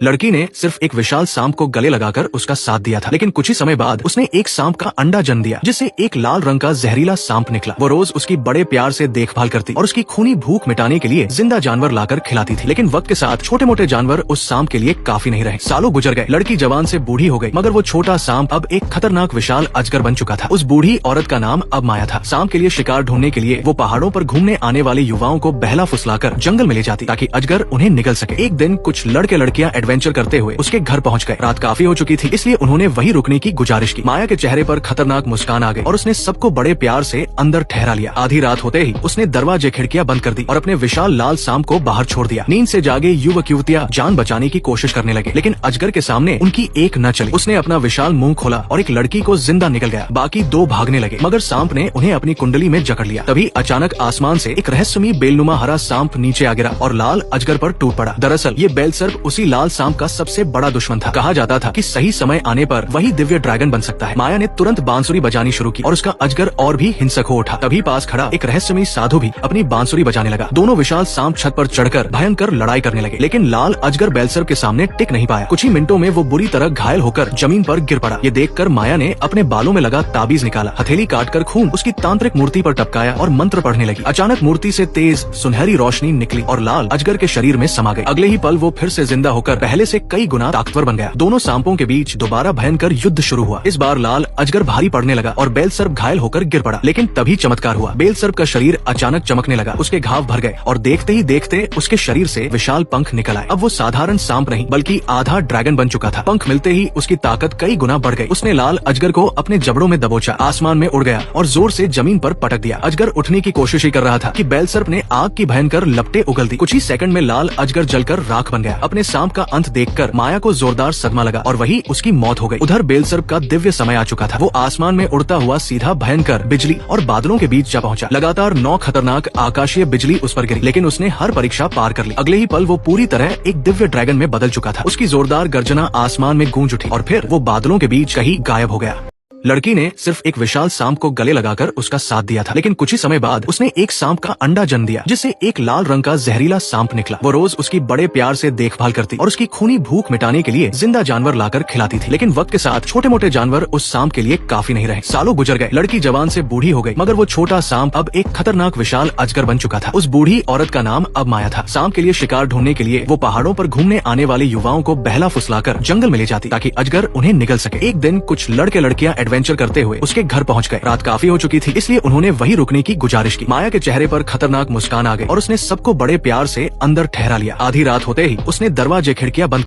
लड़की ने सिर्फ एक विशाल सांप को गले लगाकर उसका साथ दिया था, लेकिन कुछ ही समय बाद उसने एक सांप का अंडा जन्म दिया, जिससे एक लाल रंग का जहरीला सांप निकला। वो रोज उसकी बड़े प्यार से देखभाल करती और उसकी खूनी भूख मिटाने के लिए जिंदा जानवर लाकर खिलाती थी। लेकिन वक्त के साथ छोटे मोटे जानवर उस सांप के लिए काफी नहीं रहे। सालों गुजर गए, लड़की जवान से बूढ़ी हो गई, मगर वो छोटा सांप अब एक खतरनाक विशाल अजगर बन चुका था। उस बूढ़ी औरत का नाम अब माया था। सांप के लिए शिकार ढूंढने के लिए वो पहाड़ों पर घूमने आने वाले युवाओं को बहला फुसलाकर जंगल में ले जाती, ताकि अजगर उन्हें निगल सके। एक दिन कुछ लड़के लड़कियां एडवेंचर करते हुए उसके घर पहुंच गए। रात काफी हो चुकी थी, इसलिए उन्होंने वहीं रुकने की गुजारिश की। माया के चेहरे पर खतरनाक मुस्कान आ गई और उसने सबको बड़े प्यार से अंदर ठहरा लिया। आधी रात होते ही उसने दरवाजे खिड़कियां बंद कर दी और अपने विशाल लाल सांप को बाहर छोड़ दिया। नींद से जागे युवक युवतियां जान बचाने की कोशिश करने लगे, लेकिन अजगर के सामने उनकी एक न चली। उसने अपना विशाल मुंह खोला और एक लड़की को जिंदा निकल गया। बाकी दो भागने लगे, मगर सांप ने उन्हें अपनी कुंडली में जकड़ लिया। तभी अचानक आसमान से एक रहस्यमयी बेलनुमा हरा सांप नीचे आ गिरा और लाल अजगर पर टूट पड़ा। दरअसल ये बेलसर्प उसी लाल सांप का सबसे बड़ा दुश्मन था। कहा जाता था कि सही समय आने पर वही दिव्य ड्रैगन बन सकता है। माया ने तुरंत बांसुरी बजानी शुरू की और उसका अजगर और भी हिंसक हो उठा। तभी पास खड़ा एक रहस्यमयी साधु भी अपनी बांसुरी बजाने लगा। दोनों विशाल सांप छत पर चढ़कर भयंकर लड़ाई करने लगे, लेकिन लाल अजगर बेलसर्प के सामने टिक नहीं पाया। कुछ ही मिनटों में वो बुरी तरह घायल होकर जमीन पर गिर पड़ा। ये देखकर माया ने अपने बालों में लगा ताबीज निकाला, हथेली काटकर खून उसकी तांत्रिक मूर्ति पर टपकाया और मंत्र पढ़ने लगी। अचानक मूर्ति से तेज सुनहरी रोशनी निकली और लाल अजगर के शरीर में समा गई। अगले ही पल वो फिर से जिंदा होकर पहले से कई गुना ताकतवर बन गया। दोनों सांपों के बीच दोबारा भयंकर युद्ध शुरू हुआ। इस बार लाल अजगर भारी पड़ने लगा और बेलसर्प घायल होकर गिर पड़ा। लेकिन तभी चमत्कार हुआ। बेलसर्प का शरीर अचानक चमकने लगा, उसके घाव भर गए और देखते ही देखते उसके शरीर से विशाल पंख निकल आए। अब वो साधारण सांप नहीं बल्कि आधा ड्रैगन बन चुका था। पंख मिलते ही उसकी ताकत कई गुना बढ़ गई। उसने लाल अजगर को अपने जबड़ों में दबोचा, आसमान में उड़ गया और जोर से जमीन पर पटक दिया। अजगर उठने की कोशिश ही कर रहा था कि बेलसर्प ने आग की भयंकर लपटें उगल दी। कुछ ही सेकंड में लाल अजगर जलकर राख बन गया। अपने सांप का अंत देखकर माया को जोरदार सदमा लगा और वही उसकी मौत हो गई। उधर बेलसर्प का दिव्य समय आ चुका था। वो आसमान में उड़ता हुआ सीधा भयंकर बिजली और बादलों के बीच जा पहुंचा। लगातार 9 खतरनाक आकाशीय बिजली उस पर गिरी, लेकिन उसने हर परीक्षा पार कर ली। अगले ही पल वो पूरी तरह एक दिव्य ड्रैगन में बदल चुका था। उसकी जोरदार गर्जना आसमान में गूंज उठी और फिर वो बादलों के बीच कहीं गायब हो गया। लड़की ने सिर्फ एक विशाल सांप को गले लगाकर उसका साथ दिया था, लेकिन कुछ ही समय बाद उसने एक सांप का अंडा जन्म दिया, जिससे एक लाल रंग का जहरीला सांप निकला। वो रोज उसकी बड़े प्यार से देखभाल करती और उसकी खूनी भूख मिटाने के लिए जिंदा जानवर लाकर खिलाती थी। लेकिन वक्त के साथ छोटे मोटे जानवर उस सांप के लिए काफी नहीं रहे। सालों गुजर गए, लड़की जवान से बूढ़ी हो गई, मगर वो छोटा सांप अब एक खतरनाक विशाल अजगर बन चुका था। उस बूढ़ी औरत का नाम अब माया था। सांप के लिए शिकार ढूंढने के लिए वो पहाड़ों पर घूमने आने वाले युवाओं को बहला फुसलाकर जंगल में ले जाती, ताकि अजगर उन्हें निगल सके। एक दिन कुछ लड़के लड़कियां एडवेंचर करते हुए उसके घर पहुंच गए। रात काफी हो चुकी थी, इसलिए उन्होंने वहीं रुकने की गुजारिश की। माया के चेहरे पर खतरनाक मुस्कान आ गई और उसने सबको बड़े प्यार से अंदर ठहरा लिया। आधी रात होते ही उसने दरवाजे खिड़कियां बंद